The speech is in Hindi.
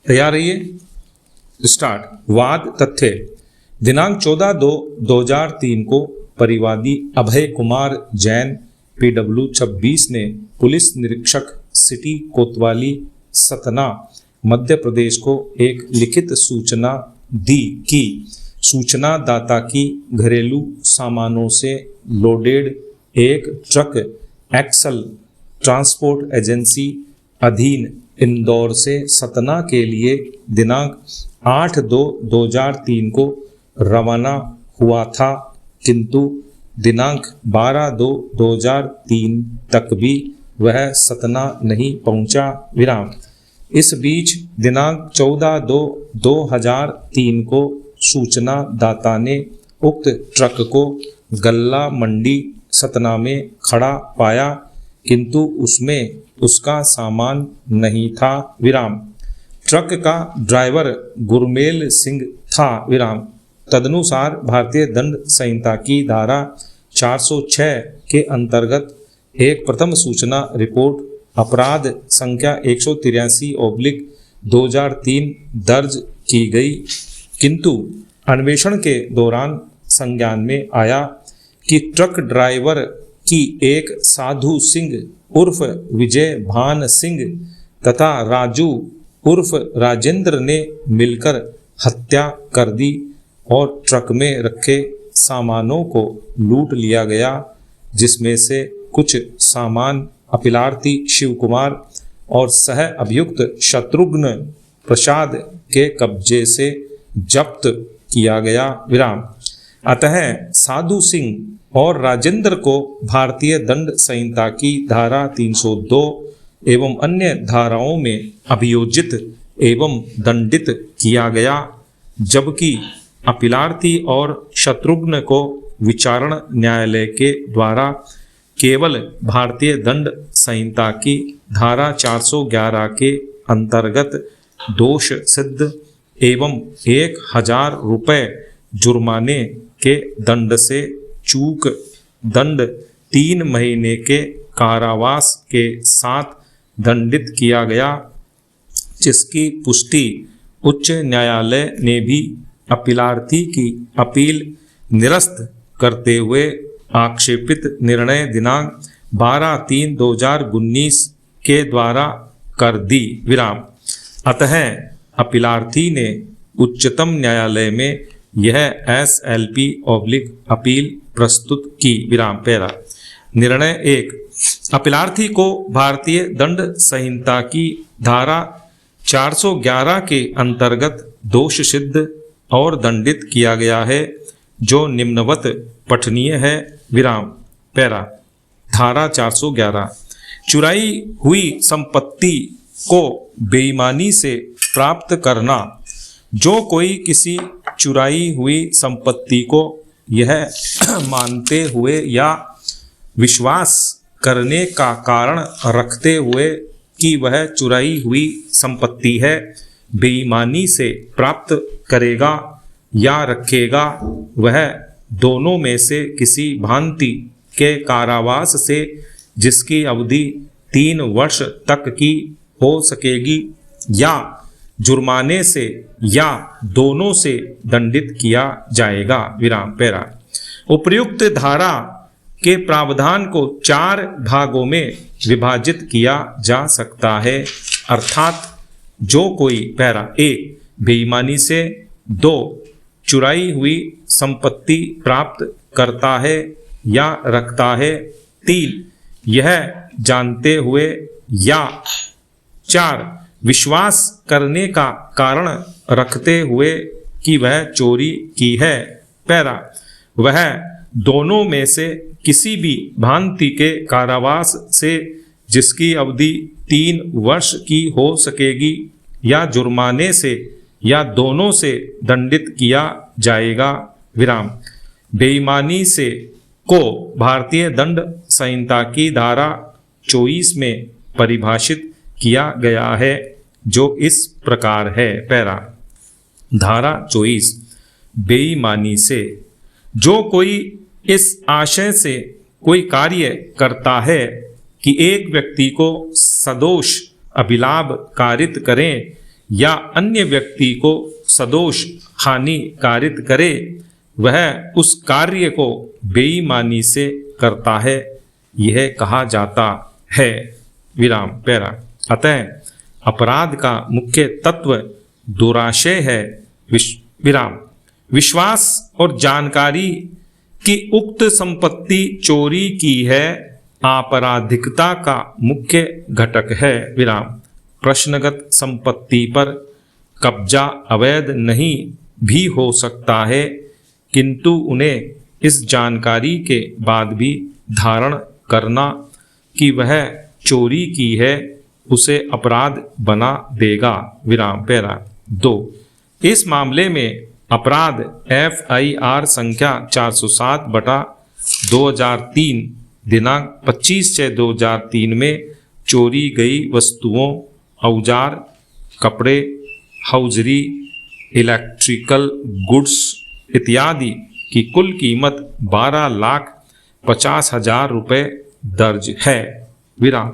तैयार रहिए। स्टार्ट। वाद तथ्य। दिनांक 14/2/2003 को परिवादी अभय कुमार जैन PW 26 ने पुलिस निरीक्षक सिटी कोतवाली सतना मध्य प्रदेश को एक लिखित सूचना दी कि सूचनादाता की घरेलू सामानों से लोडेड एक ट्रक एक्सल ट्रांसपोर्ट एजेंसी अधीन इंदौर से सतना के लिए दिनांक 8/2/2003 को रवाना हुआ था, किंतु दिनांक 12/2/2003 तक भी वह सतना नहीं पहुंचा। विराम। इस बीच दिनांक 14/2/2003 को सूचनादाता ने उक्त ट्रक को गल्ला मंडी सतना में खड़ा पाया, किंतु उसमें उसका सामान नहीं था। विराम। ट्रक का ड्राइवर गुरमेल सिंह था। विराम। तदनुसार भारतीय दंड संहिता की धारा 406 के अंतर्गत एक प्रथम सूचना रिपोर्ट अपराध संख्या 183/2003 दर्ज की गई, किंतु अन्वेषण के दौरान संज्ञान में आया कि ट्रक ड्राइवर की एक साधु सिंह उर्फ विजय भान सिंह तथा राजू उर्फ राजेंद्र ने मिलकर हत्या कर दी और ट्रक में रखे सामानों को लूट लिया गया, जिसमें से कुछ सामान अपीलार्थी शिव कुमार और सह अभियुक्त शत्रुघ्न प्रसाद के कब्जे से जब्त किया गया। विराम। अतः साधु सिंह और राजेंद्र को भारतीय दंड संहिता की धारा 302 एवं अन्य धाराओं में अभियोजित एवं दंडित किया गया, जबकि अपीलार्थी और शत्रुघ्न को विचारण न्यायालय के द्वारा केवल भारतीय दंड संहिता की धारा 411 के अंतर्गत दोष सिद्ध एवं 1000 रुपये जुर्माने के दंड से चूक दंड 3 महीने के कारावास के साथ दंडित किया गया, जिसकी पुष्टि उच्च न्यायालय ने भी अपीलार्थी की अपील निरस्त करते हुए आक्षेपित निर्णय दिनांक 12/3/2019 के द्वारा कर दी। विराम। अतः अपीलार्थी ने उच्चतम न्यायालय में यह SLP अपील प्रस्तुत की। विराम। पैरा। निर्णय 1। अपीलार्थी को भारतीय दंड संहिता की धारा 411 के अंतर्गत दोष सिद्ध और दंडित किया गया है, जो निम्नवत पठनीय है। विराम। पैरा। धारा 411। चुराई हुई संपत्ति को बेईमानी से प्राप्त करना। जो कोई किसी चुराई हुई संपत्ति को यह मानते हुए या विश्वास करने का कारण रखते हुए कि वह चुराई हुई संपत्ति है, बेईमानी से प्राप्त करेगा या रखेगा, वह दोनों में से किसी भांति के कारावास से जिसकी अवधि 3 वर्ष तक की हो सकेगी या जुर्माने से या दोनों से दंडित किया जाएगा। विराम। पैरा। उपर्युक्त धारा के प्रावधान को 4 भागों में विभाजित किया जा सकता है, अर्थात जो कोई पैरा 1 बेईमानी से, 2 चुराई हुई संपत्ति प्राप्त करता है या रखता है, 3 यह जानते हुए, या 4 विश्वास करने का कारण रखते हुए कि वह चोरी की है। पैरा। वह दोनों में से किसी भी भांति के कारावास से जिसकी अवधि 3 वर्ष की हो सकेगी या जुर्माने से या दोनों से दंडित किया जाएगा। विराम। बेईमानी से को भारतीय दंड संहिता की धारा 24 में परिभाषित किया गया है, जो इस प्रकार है। पैरा। धारा 24। बेईमानी से जो कोई इस आशय से कोई कार्य करता है कि एक व्यक्ति को सदोष अभिलाभ कारित करें या अन्य व्यक्ति को सदोष हानि कारित करे, वह उस कार्य को बेईमानी से करता है, यह कहा जाता है। विराम पैरा। अतः अपराध का मुख्य तत्व दुराशय है। विराम। विश्वास और जानकारी कि उक्त संपत्ति चोरी की है आपराधिकता का मुख्य घटक है। विराम। प्रश्नगत संपत्ति पर कब्जा अवैध नहीं भी हो सकता है, किंतु उन्हें इस जानकारी के बाद भी धारण करना कि वह चोरी की है उसे अपराध बना देगा। विराम पैरा। 2। इस मामले में अपराध FIR संख्या 407/2003 दिनांक 25/6/2003 में चोरी गई वस्तुओं, औजार, कपड़े, हौजरी, इलेक्ट्रिकल गुड्स इत्यादि की कुल कीमत 12,50,000 रुपये दर्ज है। विराम।